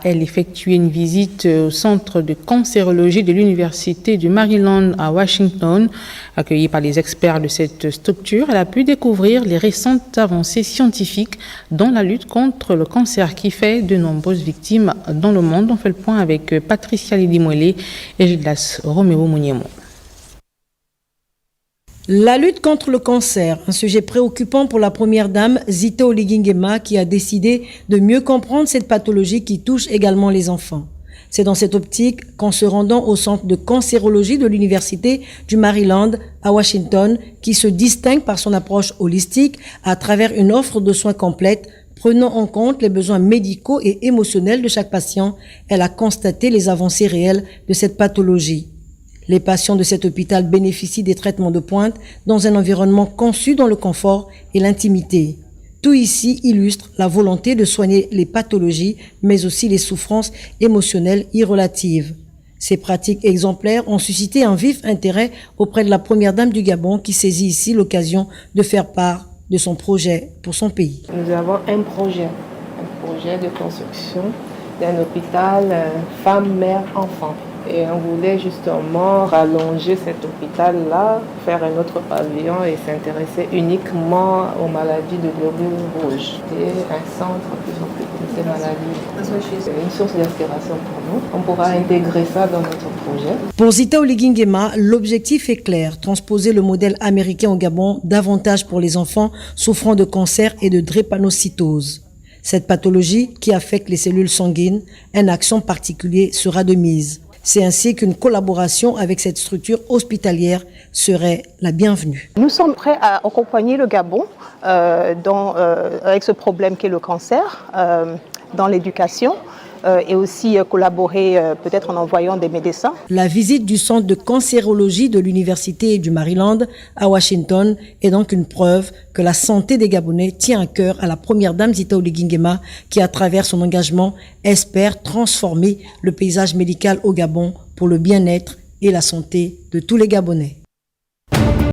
Elle effectué une visite au centre de cancérologie de l'Université du Maryland à Washington. Accueillie par les experts de cette structure, elle a pu découvrir les récentes avancées scientifiques dans la lutte contre le cancer qui fait de nombreuses victimes dans le monde. On fait le point avec Patricia Lidi-Mouelé et Gildas Roméo Mouniemo. La lutte contre le cancer, un sujet préoccupant pour la première dame Zita Oligui-Nguema qui a décidé de mieux comprendre cette pathologie qui touche également les enfants. C'est dans cette optique qu'en se rendant au centre de cancérologie de l'Université du Maryland à Washington, qui se distingue par son approche holistique à travers une offre de soins complète, prenant en compte les besoins médicaux et émotionnels de chaque patient, elle a constaté les avancées réelles de cette pathologie. Les patients de cet hôpital bénéficient des traitements de pointe dans un environnement conçu dans le confort et l'intimité. Tout ici illustre la volonté de soigner les pathologies, mais aussi les souffrances émotionnelles irrelatives. Ces pratiques exemplaires ont suscité un vif intérêt auprès de la première dame du Gabon qui saisit ici l'occasion de faire part de son projet pour son pays. Nous avons un projet de construction d'un hôpital femme, mère, enfant. Et on voulait justement rallonger cet hôpital-là, faire un autre pavillon et s'intéresser uniquement aux maladies de globules rouges. C'est un centre qui s'occupe de ces maladies. C'est une source d'inspiration pour nous. On pourra intégrer ça dans notre projet. Pour Zita Oligui-Nguema, l'objectif est clair, transposer le modèle américain au Gabon davantage pour les enfants souffrant de cancer et de drépanocytose. Cette pathologie qui affecte les cellules sanguines, un accent particulier sera de mise. C'est ainsi qu'une collaboration avec cette structure hospitalière serait la bienvenue. Nous sommes prêts à accompagner le Gabon avec ce problème qu'est le cancer dans l'éducation et aussi collaborer peut-être en envoyant des médecins. La visite du centre de cancérologie de l'Université du Maryland à Washington est donc une preuve que la santé des Gabonais tient à cœur à la première dame Zita Oligui-Nguema qui, à travers son engagement, espère transformer le paysage médical au Gabon pour le bien-être et la santé de tous les Gabonais.